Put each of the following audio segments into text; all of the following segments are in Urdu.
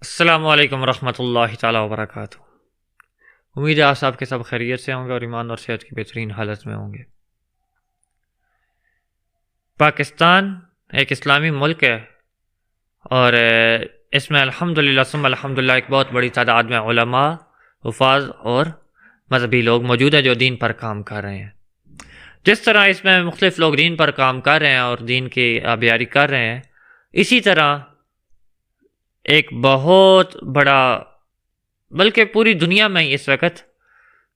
السلام علیکم ورحمۃ اللہ تعالیٰ وبرکاتہ۔ امید ہے آپ سب کے سب خیریت سے ہوں گے اور ایمان اور صحت کی بہترین حالت میں ہوں گے۔ پاکستان ایک اسلامی ملک ہے اور اس میں الحمدللہ ثم الحمدللہ ایک بہت بڑی تعداد میں علماء، حفاظ اور مذہبی لوگ موجود ہیں جو دین پر کام کر رہے ہیں۔ جس طرح اس میں مختلف لوگ دین پر کام کر رہے ہیں اور دین کی آبیاری کر رہے ہیں، اسی طرح ایک بہت بڑا، بلکہ پوری دنیا میں اس وقت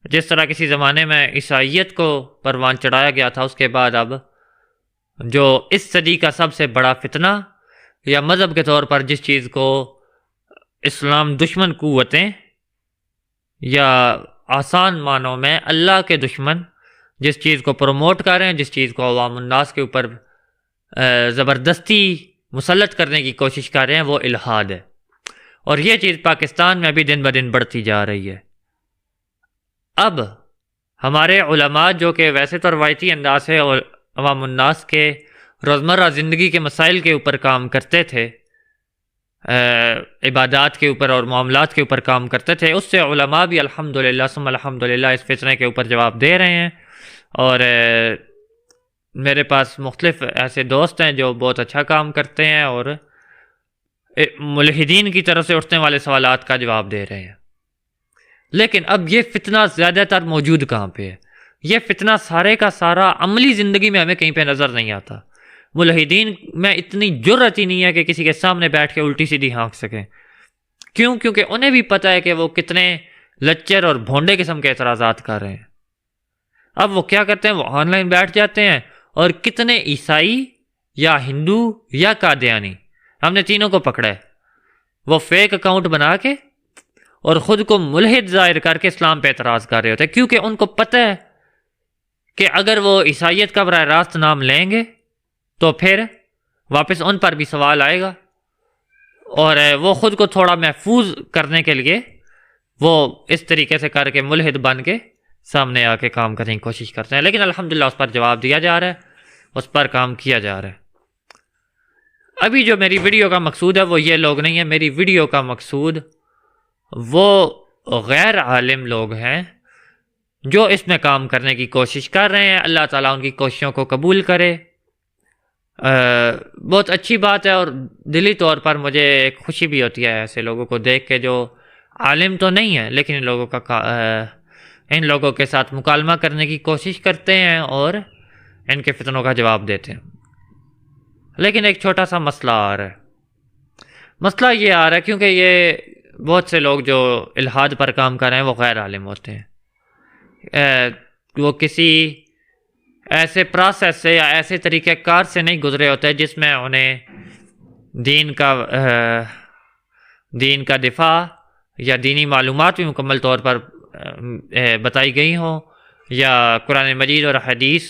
جس طرح کسی زمانے میں عیسائیت کو پروان چڑھایا گیا تھا، اس کے بعد اب جو اس صدی کا سب سے بڑا فتنہ یا مذہب کے طور پر جس چیز کو اسلام دشمن قوتیں یا آسان معنوں میں اللہ کے دشمن جس چیز کو پروموٹ کر رہے ہیں، جس چیز کو عوام الناس کے اوپر زبردستی مسلط کرنے کی کوشش کر رہے ہیں، وہ الحاد ہے۔ اور یہ چیز پاکستان میں بھی دن بدن بڑھتی جا رہی ہے۔ اب ہمارے علماء جو کہ ویسے تو روایتی انداز سے عوام الناس کے روزمرہ زندگی کے مسائل کے اوپر کام کرتے تھے، عبادات کے اوپر اور معاملات کے اوپر کام کرتے تھے، اس سے علماء بھی الحمدللہ ثم الحمدللہ اس فتنے کے اوپر جواب دے رہے ہیں۔ اور میرے پاس مختلف ایسے دوست ہیں جو بہت اچھا کام کرتے ہیں اور ملحدین کی طرف سے اٹھنے والے سوالات کا جواب دے رہے ہیں۔ لیکن اب یہ فتنہ زیادہ تر موجود کہاں پہ ہے؟ یہ فتنہ سارے کا سارا عملی زندگی میں ہمیں کہیں پہ نظر نہیں آتا۔ ملحدین میں اتنی جرأت ہی نہیں ہے کہ کسی کے سامنے بیٹھ کے الٹی سیدھی ہانک سکیں۔ کیوں؟ کیونکہ انہیں بھی پتہ ہے کہ وہ کتنے لچر اور بھونڈے قسم کے اعتراضات کر رہے ہیں۔ اب وہ کیا کرتے ہیں؟ وہ آن لائن بیٹھ جاتے ہیں اور کتنے عیسائی یا ہندو یا قادیانی، ہم نے تینوں کو پکڑا ہے، وہ فیک اکاؤنٹ بنا کے اور خود کو ملحد ظاہر کر کے اسلام پہ اعتراض کر رہے ہوتے ہیں، کیونکہ ان کو پتہ ہے کہ اگر وہ عیسائیت کا براہ راست نام لیں گے تو پھر واپس ان پر بھی سوال آئے گا، اور وہ خود کو تھوڑا محفوظ کرنے کے لیے وہ اس طریقے سے کر کے ملحد بن کے سامنے آ کے کام کرنے کی کوشش کرتے ہیں۔ لیکن الحمدللہ اس پر جواب دیا جا رہا ہے، اس پر کام کیا جا رہا ہے۔ ابھی جو میری ویڈیو کا مقصود ہے وہ یہ لوگ نہیں ہے، میری ویڈیو کا مقصود وہ غیر عالم لوگ ہیں جو اس میں کام کرنے کی کوشش کر رہے ہیں۔ اللہ تعالیٰ ان کی کوششوں کو قبول کرے۔ بہت اچھی بات ہے اور دلی طور پر مجھے ایک خوشی بھی ہوتی ہے ایسے لوگوں کو دیکھ کے جو عالم تو نہیں ہیں لیکن ان لوگوں کے ساتھ مکالمہ کرنے کی کوشش کرتے ہیں اور ان کے فتنوں کا جواب دیتے ہیں۔ لیکن ایک چھوٹا سا مسئلہ آ رہا ہے۔ مسئلہ یہ آ رہا ہے کیونکہ یہ بہت سے لوگ جو الحاد پر کام کر رہے ہیں وہ غیر عالم ہوتے ہیں، وہ کسی ایسے پروسیس سے یا ایسے طریقہ کار سے نہیں گزرے ہوتے جس میں انہیں دین کا دفاع یا دینی معلومات بھی مکمل طور پر بتائی گئی ہوں، یا قرآن مجید اور حدیث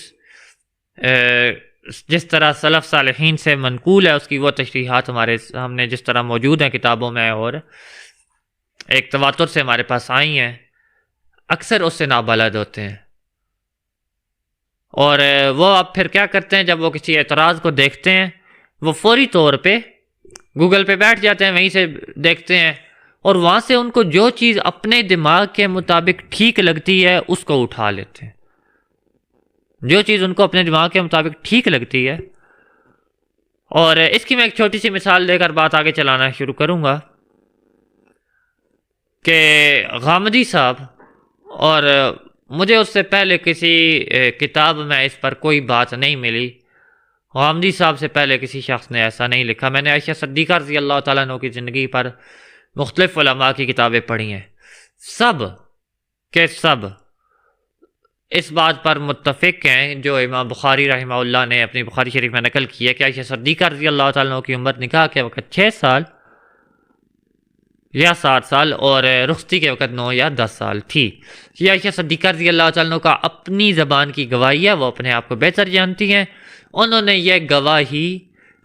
جس طرح سلف صالحین سے منقول ہے اس کی وہ تشریحات ہمارے سامنے جس طرح موجود ہیں کتابوں میں اور ایک تواتر سے ہمارے پاس آئی ہیں، اکثر اس سے نابلد ہوتے ہیں۔ اور وہ اب پھر کیا کرتے ہیں؟ جب وہ کسی اعتراض کو دیکھتے ہیں وہ فوری طور پہ گوگل پہ بیٹھ جاتے ہیں، وہیں سے دیکھتے ہیں اور وہاں سے ان کو جو چیز اپنے دماغ کے مطابق ٹھیک لگتی ہے اس کو اٹھا لیتے ہیں۔ جو چیز ان کو اپنے دماغ کے مطابق ٹھیک لگتی ہے، اور اس کی میں ایک چھوٹی سی مثال دے کر بات آگے چلانا شروع کروں گا کہ غامدی صاحب، اور مجھے اس سے پہلے کسی کتاب میں اس پر کوئی بات نہیں ملی، غامدی صاحب سے پہلے کسی شخص نے ایسا نہیں لکھا۔ میں نے عائشہ صدیقہ رضی اللہ تعالیٰ عنہ کی زندگی پر مختلف علماء کی کتابیں پڑھی ہیں، سب کے سب اس بات پر متفق ہیں جو امام بخاری رحمہ اللہ نے اپنی بخاری شریف میں نقل کی ہے کہ عائشہ صدیقہ رضی اللہ تعالیٰ عنہ کی عمر نکاح کے وقت 6 سال یا 7 سال اور رخصتی کے وقت 9 یا 10 سال تھی۔ یہ عائشہ صدیقہ رضی اللہ تعالیٰ عنہ کا اپنی زبان کی گواہی ہے، وہ اپنے آپ کو بہتر جانتی ہیں۔ انہوں نے یہ گواہی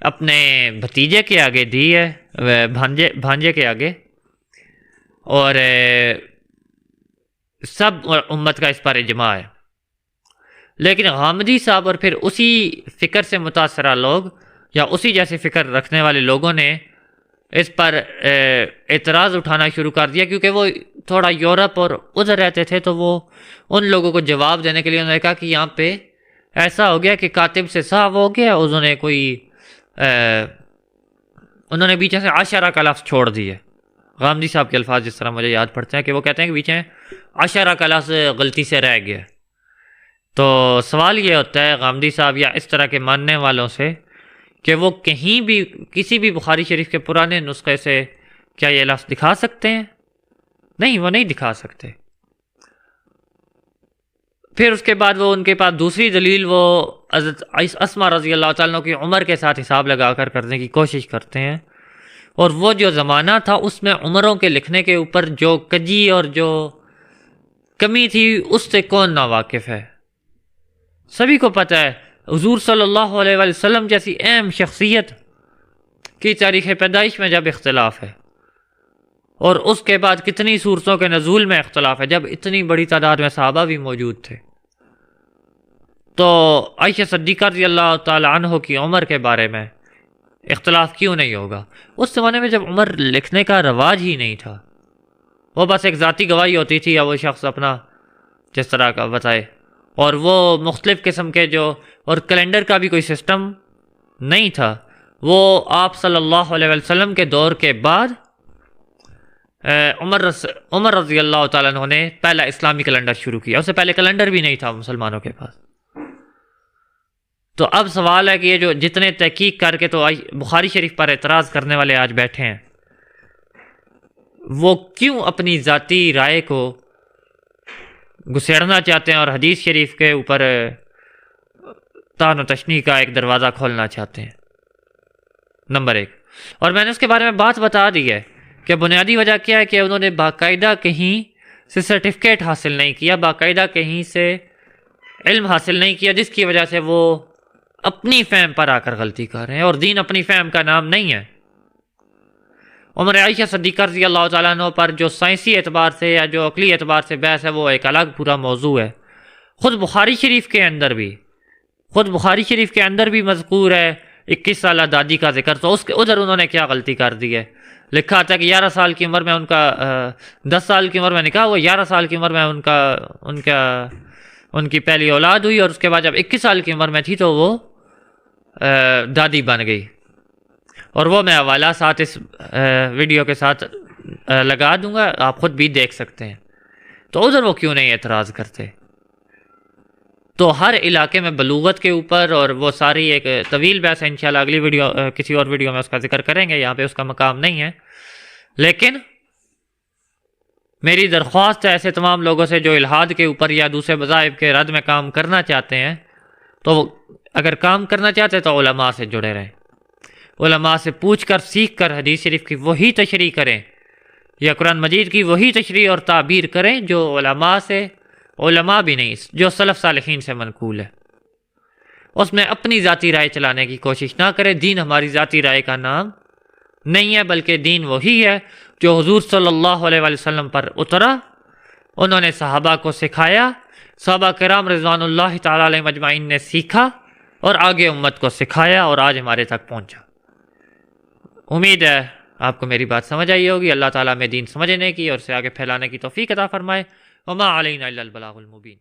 اپنے بھتیجے کے آگے دی ہے، بھانجے کے آگے، اور سب امت کا اس پر اجماع ہے۔ لیکن غامدی صاحب اور پھر اسی فکر سے متاثرہ لوگ یا اسی جیسے فکر رکھنے والے لوگوں نے اس پر اعتراض اٹھانا شروع کر دیا، کیونکہ وہ تھوڑا یورپ اور ادھر رہتے تھے، تو وہ ان لوگوں کو جواب دینے کے لیے انہوں نے کہا کہ یہاں پہ ایسا ہو گیا کہ کاتب سے صاف ہو گیا، انہوں نے بیچ سے عشرہ کا لفظ چھوڑ دیے۔ غامدی صاحب کے الفاظ جس طرح مجھے یاد پڑتے ہیں کہ وہ کہتے ہیں کہ بیچ میں عشرہ کا لفظ غلطی سے رہ گیا۔ تو سوال یہ ہوتا ہے غامدی صاحب یا اس طرح کے ماننے والوں سے کہ وہ کہیں بھی کسی بھی بخاری شریف کے پرانے نسخے سے کیا یہ لفظ دکھا سکتے ہیں؟ نہیں، وہ نہیں دکھا سکتے۔ پھر اس کے بعد وہ ان کے پاس دوسری دلیل وہ حضرت اسما رضی اللہ تعالیٰ کی عمر کے ساتھ حساب لگا کر کرنے کی کوشش کرتے ہیں، اور وہ جو زمانہ تھا اس میں عمروں کے لکھنے کے اوپر جو کجی اور جو کمی تھی اس سے کون ناواقف ہے؟ سبھی کو پتہ ہے حضور صلی اللہ علیہ وآلہ وسلم جیسی اہم شخصیت کی تاریخ پیدائش میں جب اختلاف ہے، اور اس کے بعد کتنی صورتوں کے نزول میں اختلاف ہے، جب اتنی بڑی تعداد میں صحابہ بھی موجود تھے، تو عائشہ صدیقہ رضی اللہ تعالی عنہ کی عمر کے بارے میں اختلاف کیوں نہیں ہوگا؟ اس زمانے میں جب عمر لکھنے کا رواج ہی نہیں تھا، وہ بس ایک ذاتی گواہی ہوتی تھی یا وہ شخص اپنا جس طرح کا بتائے، اور وہ مختلف قسم کے اور کیلنڈر کا بھی کوئی سسٹم نہیں تھا۔ وہ آپ صلی اللہ علیہ وسلم کے دور کے بعد عمر رضی اللہ تعالیٰ عنہ نے پہلا اسلامی کیلنڈر شروع کیا، اس سے پہلے کیلنڈر بھی نہیں تھا مسلمانوں کے پاس۔ تو اب سوال ہے کہ یہ جو جتنے تحقیق کر کے تو بخاری شریف پر اعتراض کرنے والے آج بیٹھے ہیں، وہ کیوں اپنی ذاتی رائے کو گسیڑنا چاہتے ہیں اور حدیث شریف کے اوپر طعن و تشنیع کا ایک دروازہ کھولنا چاہتے ہیں؟ نمبر 1۔ اور میں نے اس کے بارے میں بات بتا دی ہے کہ بنیادی وجہ کیا ہے کہ انہوں نے باقاعدہ کہیں سے سرٹیفکیٹ حاصل نہیں کیا، باقاعدہ کہیں سے علم حاصل نہیں کیا، جس کی وجہ سے وہ اپنی فہم پر آ کر غلطی کر رہے ہیں، اور دین اپنی فہم کا نام نہیں ہے۔ عمر عائشہ صدیقہ رضی اللہ تعالیٰ عنہ پر جو سائنسی اعتبار سے یا جو عقلی اعتبار سے بحث ہے وہ ایک الگ پورا موضوع ہے۔ خود بخاری شریف کے اندر بھی مذکور ہے 21 سالہ دادی کا ذکر، تو اس کے ادھر انہوں نے کیا غلطی کر دی ہے؟ لکھا تھا کہ 11 سال کی عمر میں ان کا 10 سال کی عمر میں نکاح ہوا، 11 سال کی عمر میں ان کی پہلی اولاد ہوئی، اور اس کے بعد جب 21 سال کی عمر میں تھی تو وہ دادی بن گئی۔ اور وہ میں حوالہ ساتھ اس ویڈیو کے ساتھ لگا دوں گا، آپ خود بھی دیکھ سکتے ہیں۔ تو ادھر وہ کیوں نہیں اعتراض کرتے؟ تو ہر علاقے میں بلوغت کے اوپر، اور وہ ساری ایک طویل بحث ہے، انشاءاللہ اگلی ویڈیو کسی اور ویڈیو میں اس کا ذکر کریں گے، یہاں پہ اس کا مقام نہیں ہے۔ لیکن میری درخواست ہے ایسے تمام لوگوں سے جو الحاد کے اوپر یا دوسرے مذاہب کے رد میں کام کرنا چاہتے ہیں، تو اگر کام کرنا چاہتے ہیں تو علماء سے جڑے رہیں، علماء سے پوچھ کر سیکھ کر حدیث شریف کی وہی تشریح کریں یا قرآن مجید کی وہی تشریح اور تعبیر کریں جو علماء بھی نہیں، جو سلف صالحین سے منقول ہے۔ اس میں اپنی ذاتی رائے چلانے کی کوشش نہ کریں۔ دین ہماری ذاتی رائے کا نام نہیں ہے، بلکہ دین وہی ہے جو حضور صلی اللہ علیہ وآلہ وسلم پر اترا، انہوں نے صحابہ کو سکھایا، صحابہ کرام رضوان اللہ تعالی علیہم اجمعین نے سیکھا اور آگے امت کو سکھایا، اور آج ہمارے تک پہنچا۔ امید ہے آپ کو میری بات سمجھ آئی ہوگی۔ اللہ تعالیٰ میں دین سمجھنے کی اور اسے آگے پھیلانے کی توفیق عطا فرمائے۔ وما علینا الا البلاغ المبین۔